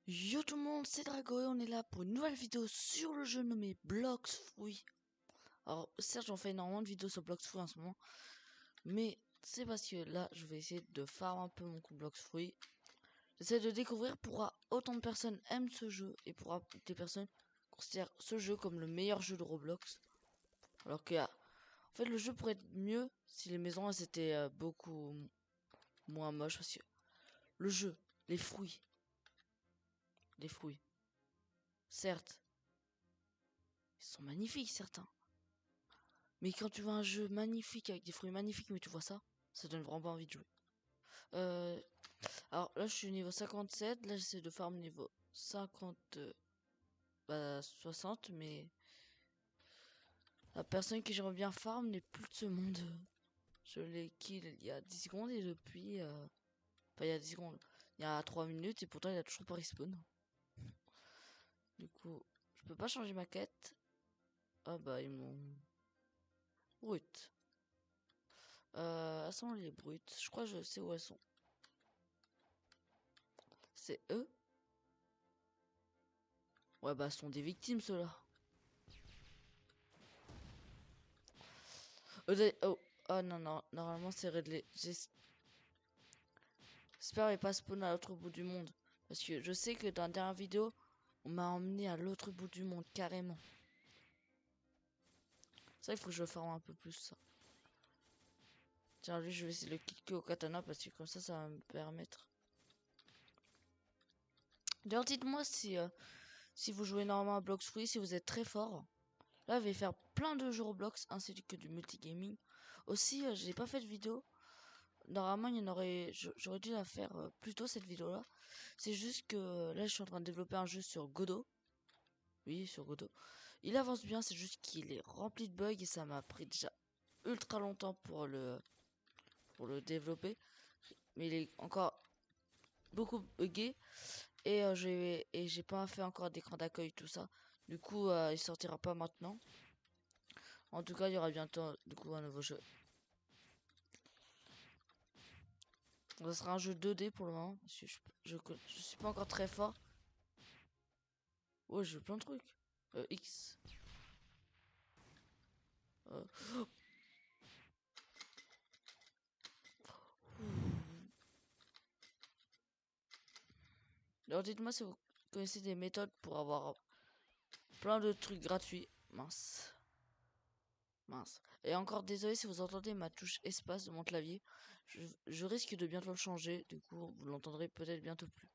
Yo tout le monde, c'est Drago et on est là pour une nouvelle vidéo sur le jeu nommé Blox Fruit. Alors certes j'en fais énormément de vidéos sur Blox Fruit en ce moment, mais c'est parce que là je vais essayer de farm un peu mon coup Blox Fruit. J'essaie de découvrir pourquoi autant de personnes aiment ce jeu et pourquoi des personnes considèrent ce jeu comme le meilleur jeu de Roblox. Alors que en fait le jeu pourrait être mieux si les maisons elles étaient beaucoup moins moches parce que le jeu, les fruits, certes, ils sont magnifiques certains. Mais quand tu vois un jeu magnifique avec des fruits magnifiques, mais tu vois ça donne vraiment pas envie de jouer. Euh, alors là, je suis niveau 57. Là, j'essaie de farm niveau 50, 60. Mais la personne que j'aimerais bien farm n'est plus de ce monde. Je l'ai kill il y a 10 secondes et depuis. Enfin, il y a 10 secondes. Il y a 3 minutes et pourtant il a toujours pas respawn. Du coup, je peux pas changer ma quête. Ah bah, ils m'ont. Brut. Elles sont les brutes. Je crois que je sais où elles sont. C'est eux. Ouais, bah, ce sont des victimes, ceux-là. Oh, oh non, non, normalement c'est réglé. J'espère qu'il pas spawn à l'autre bout du monde. Parce que je sais que dans la dernière vidéo, on m'a emmené à l'autre bout du monde, carrément. Ça, il faut que je farme un peu plus ça. Tiens, lui, je vais essayer de le kicker au katana parce que comme ça va me permettre. D'ailleurs, dites-moi si vous jouez normalement à Blox Fruit, si vous êtes très fort. Là, je vais faire plein de jeux Roblox, ainsi que du multigaming. Aussi, j'ai pas fait de vidéo. Normalement, il y en aurait, j'aurais dû la faire plus tôt cette vidéo-là. C'est juste que là, je suis en train de développer un jeu sur Godot. Oui, sur Godot. Il avance bien, c'est juste qu'il est rempli de bugs et ça m'a pris déjà ultra longtemps pour le développer. Mais il est encore beaucoup buggé et j'ai pas fait encore d'écran d'accueil tout ça. Du coup, il sortira pas maintenant. En tout cas, il y aura bientôt du coup un nouveau jeu. Ça sera un jeu 2D pour le moment parce que je suis pas encore très fort. Ouais, je veux plein de trucs. X. Euh, Alors dites-moi si vous connaissez des méthodes pour avoir plein de trucs gratuits. Mince. Mince. Et encore désolé si vous entendez ma touche espace de mon clavier. Je risque de bientôt le changer. Du coup, vous l'entendrez peut-être bientôt plus.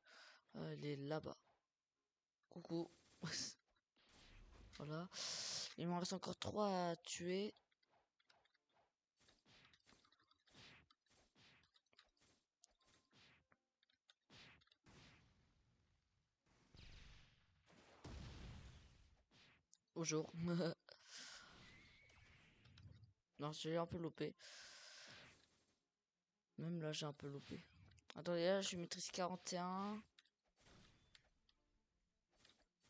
Elle est là-bas. Coucou. Voilà. Il m'en reste encore 3 à tuer. Au jour. Non, j'ai un peu loupé. Même là, j'ai un peu loupé. Attendez, là, je suis maîtrise 41.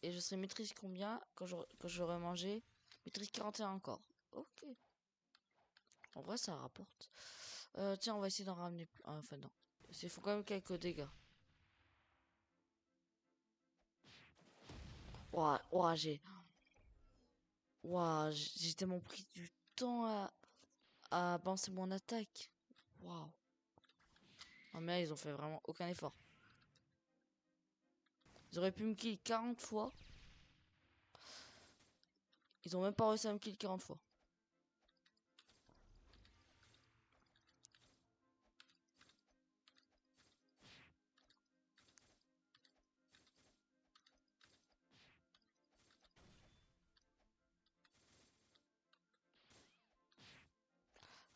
Et je serai maîtrise combien quand j'aurai mangé? Maîtrise 41 encore. Ok. En vrai, ça rapporte. Tiens, on va essayer d'en ramener plus. Enfin, non. Il faut quand même quelques dégâts. Ouah, ouah, Ouah, j'ai tellement pris du temps à balancer mon attaque. Waouh. Oh, mais là, ils ont fait vraiment aucun effort. Ils auraient pu me kill 40 fois. Ils ont même pas réussi à me kill 40 fois.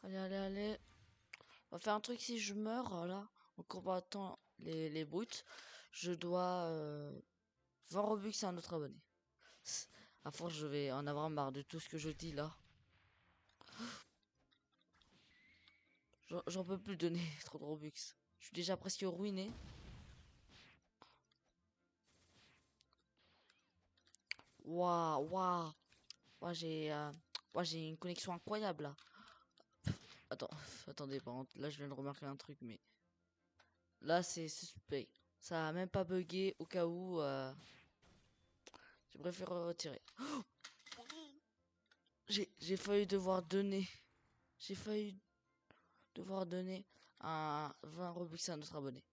Allez, allez, allez. On va faire un truc si je meurs, là, en combattant les brutes. Je dois 20 Robux à un autre abonné. À force, je vais en avoir marre de tout ce que je dis là. J'en peux plus donner trop de Robux. Je suis déjà presque ruiné. Waouh, waouh. J'ai une connexion incroyable là. Attends, attendez, par contre, là je viens de remarquer un truc, mais là c'est suspect. Ça a même pas bugué au cas où. Je préfère retirer. J'ai failli devoir donner. J'ai failli devoir donner un 20 Robux à notre abonné.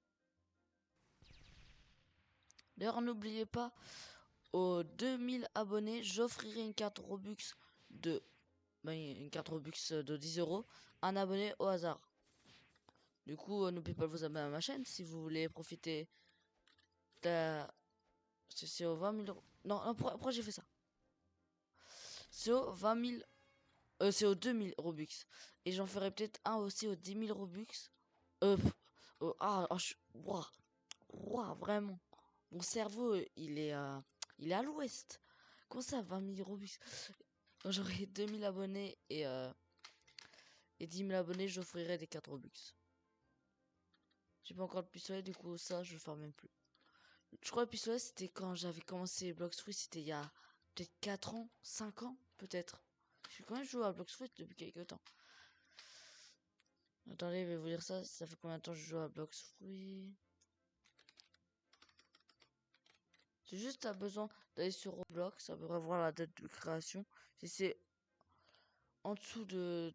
D'ailleurs, n'oubliez pas, aux 2000 abonnés, j'offrirai une carte Robux de... une carte Robux de 10 euros à un abonné au hasard. Du coup, n'oubliez pas de vous abonner à ma chaîne si vous voulez profiter de... C'est aux 20 000 euros. Non, non, pourquoi j'ai fait ça? C'est aux 20 000... c'est aux 2000 Robux. Et j'en ferai peut-être un aussi aux 10 000 Robux. Ouah, ouah, vraiment. Mon cerveau, il est à l'ouest. Comment ça, 20 000 Robux? Quand j'aurai 2000 abonnés et 10 000 abonnés, j'offrirai des cartes Robux. J'ai pas encore de pistolet, du coup, ça, je le ferai même plus. Je crois que le pistolet, c'était quand j'avais commencé Blox Fruit, c'était il y a peut-être 4 ans, 5 ans, peut-être. J'ai quand même joué à Blox Fruit depuis quelques temps. Attendez, je vais vous dire ça. Ça fait combien de temps que je joue à Blox Fruit? J'ai juste besoin d'aller sur Roblox, ça devrait voir la date de création. Si c'est en dessous de...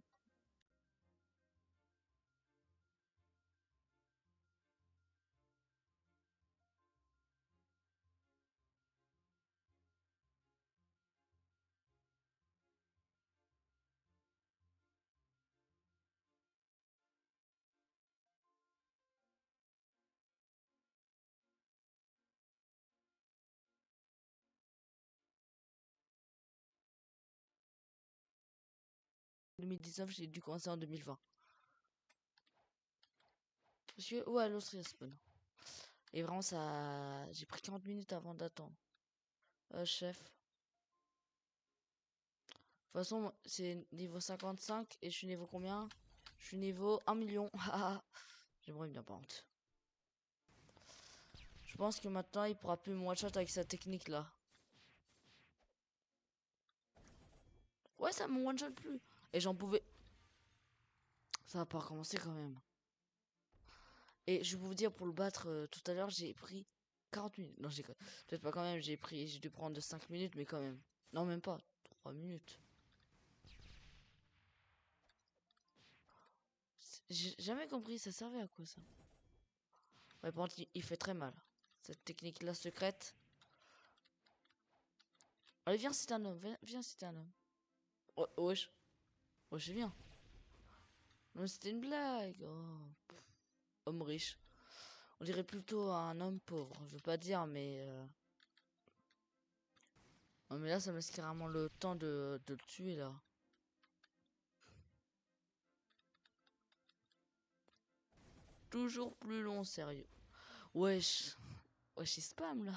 « 2019, j'ai dû commencer en 2020. Parce que, ouais, l'autre il spawn. Et vraiment, ça... J'ai pris 40 minutes avant d'attendre. Chef. De toute façon, c'est niveau 55 et je suis niveau combien? Je suis niveau 1 million. J'aimerais bien, par contre. Je pense que maintenant, il pourra plus me one-shot avec sa technique là. Ouais, ça me one-shot plus. Et j'en pouvais... Ça va pas recommencer quand même. Et je vais vous dire, pour le battre tout à l'heure, j'ai pris 40 minutes. Non, j'ai peut-être pas quand même, j'ai dû prendre 5 minutes, mais quand même. Non, même pas. 3 minutes. J'ai jamais compris, ça servait à quoi ça? Ouais, par contre, il fait très mal. Cette technique-là secrète. Allez, viens, c'est un homme. Viens, c'est un homme. Oh, wesh. Wesh, viens. Non, c'était une blague. Oh. Homme riche. On dirait plutôt un homme pauvre. Je veux pas dire, mais... Non, mais là, ça me laisse carrément le temps de le tuer, là. Toujours plus long, sérieux. Wesh. Wesh, il spam, là.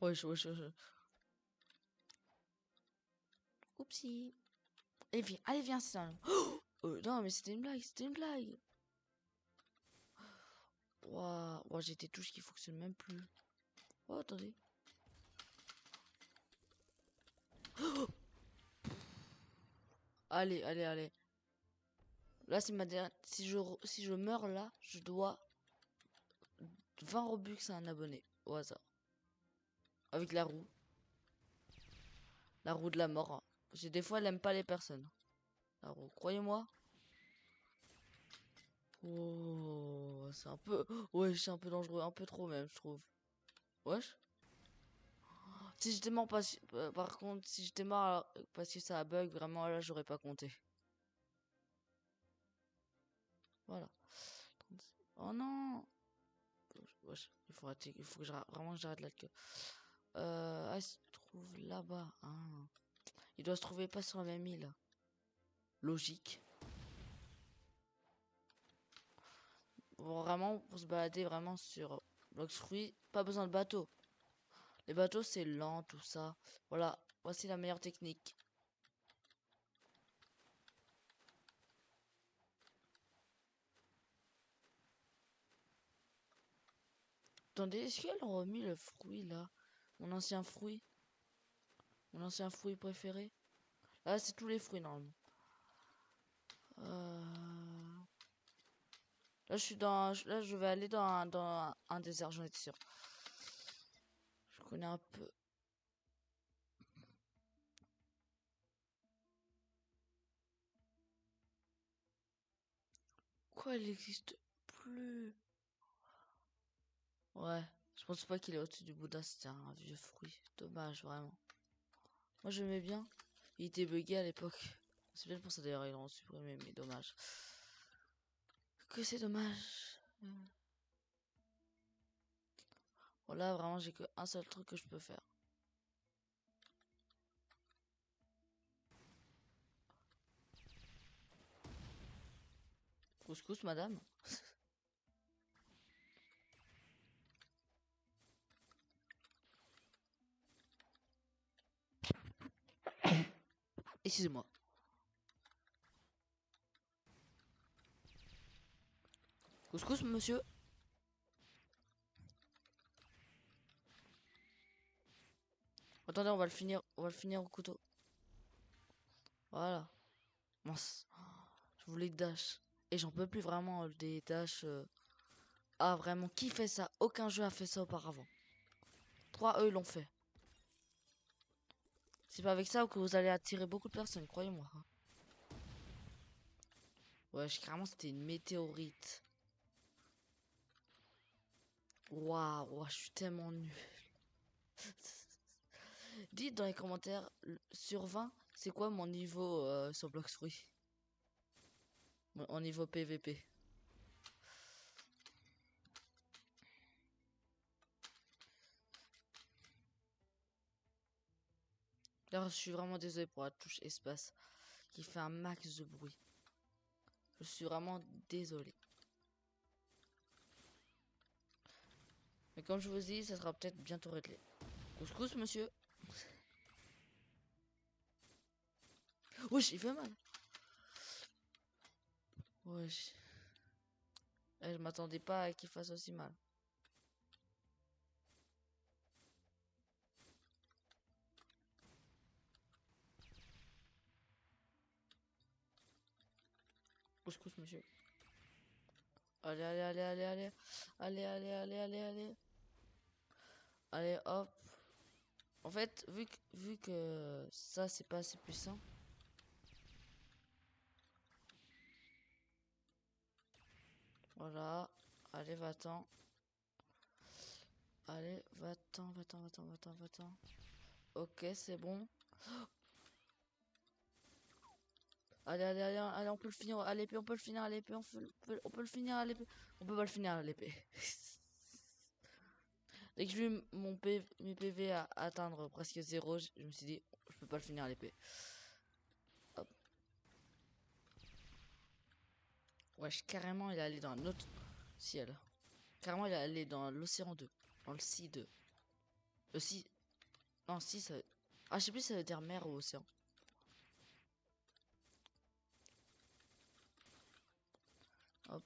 Wesh, wesh, wesh. Oupsie. Allez, viens, c'est un... non, mais c'était une blague, c'était une blague. Waouh, wow, j'ai des touches qui fonctionnent même plus. Oh, attendez. Allez, allez, allez. Là, c'est ma dernière... Si je meurs là, je dois 20 Robux à un abonné, au hasard. Avec la roue. La roue de la mort. Hein. Parce que des fois, elle aime pas les personnes. La roue, croyez-moi. Oh, c'est un peu... Ouais, c'est un peu dangereux, un peu trop même, je trouve. Wesh. Si j'étais mort par contre, si j'étais mort parce que ça a bug, vraiment là j'aurais pas compté. Voilà. Oh non. Wesh, il faut que vraiment que j'arrête l'alcool. Il se trouve là-bas. Ah. Il doit se trouver pas sur la même île. Logique. Bon, vraiment, pour se balader vraiment sur Blox Fruit, pas besoin de bateau. Les bateaux c'est lent, tout ça. Voilà, voici la meilleure technique. Attendez, est-ce qu'elle a remis le fruit là? Mon ancien fruit? Mon ancien fruit préféré? Là, c'est tous les fruits, normalement. Euh... Là, je suis dans... Là, je vais aller dans un désert, j'en étais sûr. Je connais un peu. Quoi, il existe plus? Ouais, je pense pas qu'il est au-dessus du Bouddha, c'était un vieux fruit. Dommage, vraiment. Moi, j'aimais bien. Il était bugué à l'époque. C'est bien pour ça d'ailleurs, ils l'ont supprimé, mais dommage. Que c'est dommage. Voilà, vraiment, j'ai qu'un seul truc que je peux faire. Couscous, madame. Excusez-moi. Couscous, monsieur. Attendez, on va le finir au couteau. Voilà. Mince. Je voulais dash. Et j'en peux plus vraiment des dash. Ah, vraiment, qui fait ça? Aucun jeu a fait ça auparavant. 3 eux l'ont fait. C'est pas avec ça que vous allez attirer beaucoup de personnes, croyez-moi. Ouais, carrément, c'était une météorite. Waouh, je suis tellement nul. Dites dans les commentaires, sur 20, c'est quoi mon niveau sur Blox Fruit? Mon niveau PVP. D'ailleurs, je suis vraiment désolé pour la touche espace qui fait un max de bruit. Je suis vraiment désolé. Mais comme je vous dis, ça sera peut-être bientôt réglé. Couscous, monsieur. Wesh, il fait mal. Wesh. Je m'attendais pas à qu'il fasse aussi mal. Couscous, monsieur. Allez, allez, allez, allez, allez. Allez, allez, allez, allez, allez. Allez, hop. En fait, vu que ça, c'est pas assez puissant. Voilà. Allez, va-t'en. Allez, va-t'en, va-t'en, va-t'en, va-t'en, va-t'en. Ok, c'est bon. Allez, allez, allez, allez, on peut le finir à l'épée, on peut le finir à l'épée, on peut le finir à l'épée. On peut pas le finir à l'épée. Dès que j'ai vu mes PV à atteindre presque 0, je me suis dit, je peux pas le finir à l'épée. Hop. Wesh, carrément, il est allé dans un autre ciel. Carrément, il est allé dans l'océan 2. Dans le Sea 2. Le Sea... Non, Sea, ça... Ah, je sais plus si ça veut dire mer ou océan. Hop.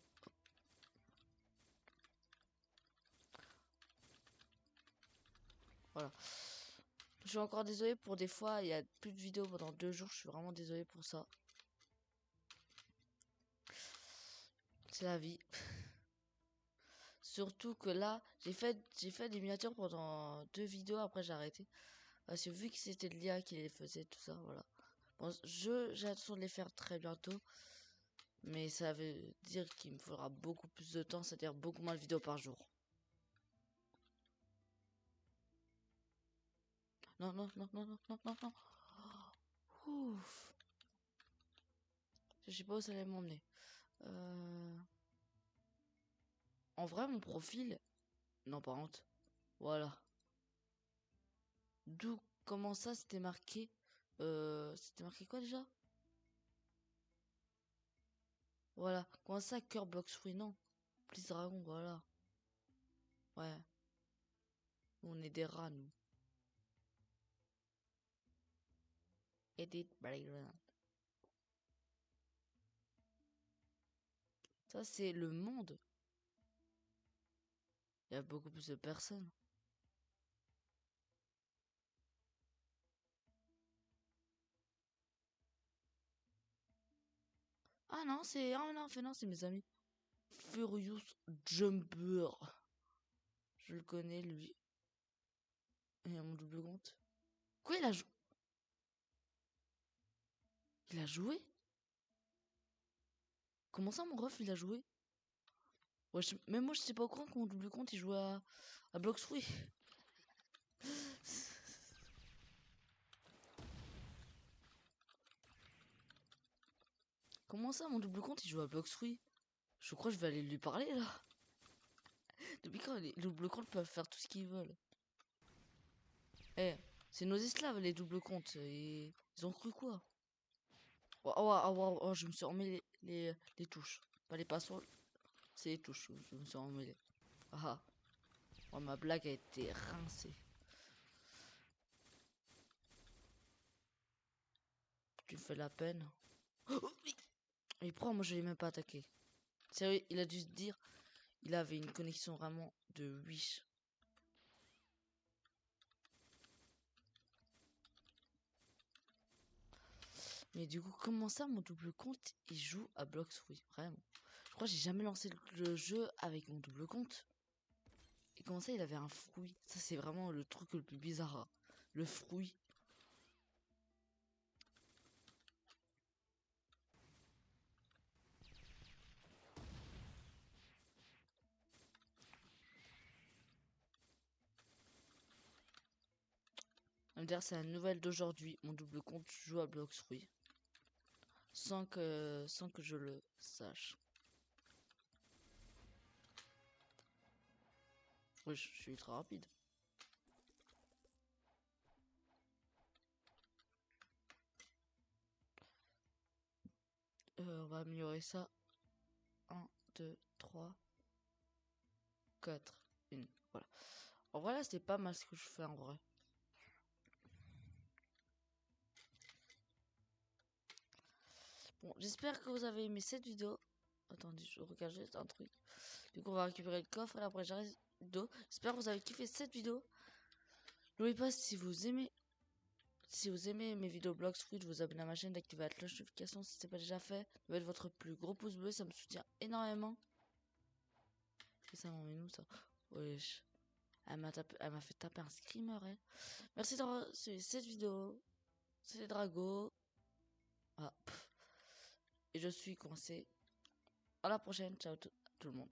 Voilà. Je suis encore désolé pour des fois, il y a plus de vidéos pendant 2 jours. Je suis vraiment désolé pour ça. C'est la vie. Surtout que là, j'ai fait des miniatures pendant 2 vidéos, après j'ai arrêté. Parce que vu que c'était de l'IA qui les faisait, tout ça, voilà. Bon, j'ai l'intention de les faire très bientôt. Mais ça veut dire qu'il me faudra beaucoup plus de temps, c'est-à-dire beaucoup moins de vidéos par jour. Non, non, non, non, non, non, non, non. Ouf. Je sais pas où ça allait m'emmener. En vrai, mon profil... Non, par contre. Voilà. D'où, comment ça, c'était marqué... C'était marqué quoi déjà? Voilà. Comment ça, cœur box free? Non. Please dragon, voilà. Ouais. On est des rats, nous. Edit Byron. Ça, c'est le monde. Il y a beaucoup plus de personnes. Ah non, c'est... Ah non, non, c'est mes amis. Furious Jumper. Je le connais, lui. Et mon double compte. Quoi, il a joué? Il a joué? Comment ça, mon ref, il a joué? Ouais, même moi, je sais pas au courant que mon double compte, il joue à Blox Fruit. Comment ça, mon double compte, il joue à Blox Fruit? Je crois que je vais aller lui parler, là. Depuis quand les doubles comptes peuvent faire tout ce qu'ils veulent? Eh, c'est nos esclaves, les doubles comptes. Et ils ont cru quoi? Oh, oh, oh, oh, oh, je me suis emmêlé les touches. Pas les passoires, c'est les touches. Je me suis emmêlé. Ah ah. Oh, ma blague a été rincée. Tu fais la peine. Oh, oui. Et pourquoi moi je l'ai même pas attaqué? Sérieux, il a dû se dire, il avait une connexion vraiment de Wish. Mais du coup, comment ça, mon double compte, il joue à Blox Fruit? Vraiment. Je crois que j'ai jamais lancé le jeu avec mon double compte. Et comment ça, il avait un fruit? Ça, c'est vraiment le truc le plus bizarre, hein. Le fruit. D'ailleurs, c'est la nouvelle d'aujourd'hui. Mon double compte joue à Blox Fruit. Sans que je le sache. Oui, je suis ultra rapide. On va améliorer ça. 1, 2, 3, 4, 1. Voilà. En vrai, là, c'était pas mal ce que je fais en vrai. Bon, j'espère que vous avez aimé cette vidéo. Attendez, je regarde juste un truc. Du coup, on va récupérer le coffre et après j'arrête la vidéo. J'espère que vous avez kiffé cette vidéo. N'oubliez pas, si vous aimez mes vidéos Blox Fruit, de vous abonner à ma chaîne, d'activer la cloche de notification si ce n'est pas déjà fait. De mettre votre plus gros pouce bleu, ça me soutient énormément. Et ça m'en met où ça? Wesh. Elle m'a fait taper un screamer, elle. Merci d'avoir suivi cette vidéo. C'était Drago. Ah, et je suis coincé. À la prochaine. Ciao tout le monde.